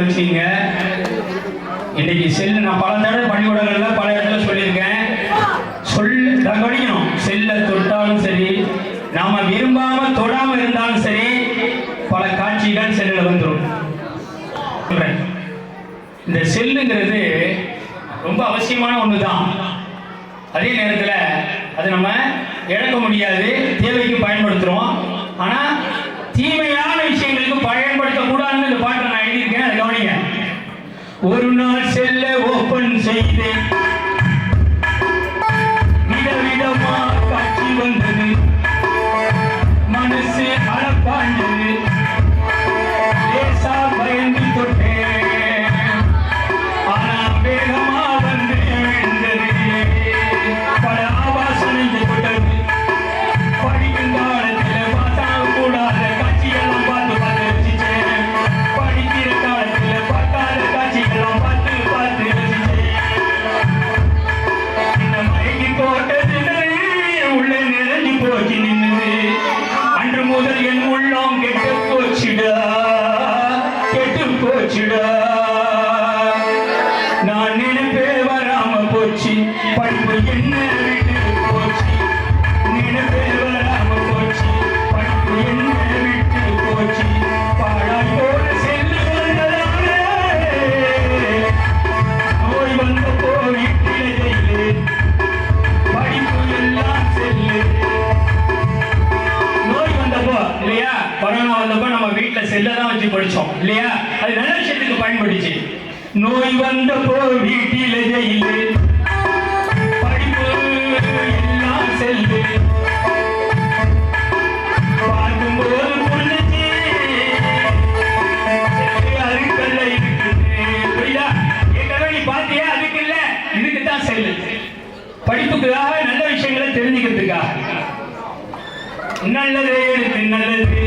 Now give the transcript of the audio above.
வச்சுங்க. இன்னைக்கு செல்லு நான் பல தடவை பள்ளிக்கூடங்கள்ல பல இடத்துல சொல்லியிருக்கேன். கவனிக்கணும். செல்ல தொட்டாலும் சரி, நாம விரும்பாம தொடாம இருந்தாலும் சரி, பல காட்சிகள் செல்லுல வந்துடும். இந்த செல்லுங்கிறது ரொம்ப அவசியமான ஒண்ணுதான். அதே நேரத்தில் அது நம்ம இழக்க முடியாது, தேவைக்கு பயன்படுத்துறோம். ஆனா தீமையான விஷயங்களுக்கு பயன்படுத்தக்கூடாதுன்னு இந்த பாட்டை நான் எழுதியிருக்கேன். அதை கவனிங்க. ஒரு நாள் செல்ல ஓபன் செய்து விதவிதமா காட்சி வந்தது, மனசு அளப்பாண்டது, லேசா பயந்து தொட்டேன், ஆனா வேகமா வந்து விழுந்தது, பல ஆபாசனைந்து கொண்டது. படிக்கும் காலத்தில் பார்த்தா கூடாத காட்சியெல்லாம் பார்த்து பார்த்து ரசிச்சேன், படிக்கிற காலத்தில் பார்க்காத காட்சியெல்லாம் பார்த்து பார்த்து ரசிச்சேன். இந்த மயங்கி போட்டது உள்ளே நிறைஞ்சு போச்சு நின்னுது. அன்று முதல் என் உள்ளம் கெட்டு போச்சுடா, கெட்டு போச்சுடா. நான் நினைப்பே வராம போச்சு, படிப்பு என்ன விட்டு போச்சு, நினைப்பே வராம போச்சு, படிப்பு என்ன விட்டு போச்சு. பாடாய் போல செல்லு வந்ததாலே, நோய் வந்த போயிட்டிலே, படிப்பு எல்லாம் செல்லு. நோய் வந்தப்போ இல்லையா, கொரோனா வந்தப்போ நம்ம வீட்டுல செல்ல தான் வச்சு படிச்சோம் இல்லையா, அது நல்ல விஷயத்துக்கு பயன்படுச்சு. நோய் வந்தப்போ வீட்டில ஜெயிலு, படிப்பு எல்லாம் செல்லு. பார்க்கும்போது புரிஞ்சுச்சு அதுக்கல்ல இருக்குது. புரியுதா? ஏற்கனவே நீ பார்த்தியா, அதுக்கு இல்ல, இதுக்கு தான் செல்லு. படிப்புக்காக, நல்ல விஷயங்களை தெரிஞ்சுக்கிறதுக்காக. நல்லது எடுத்து நல்லது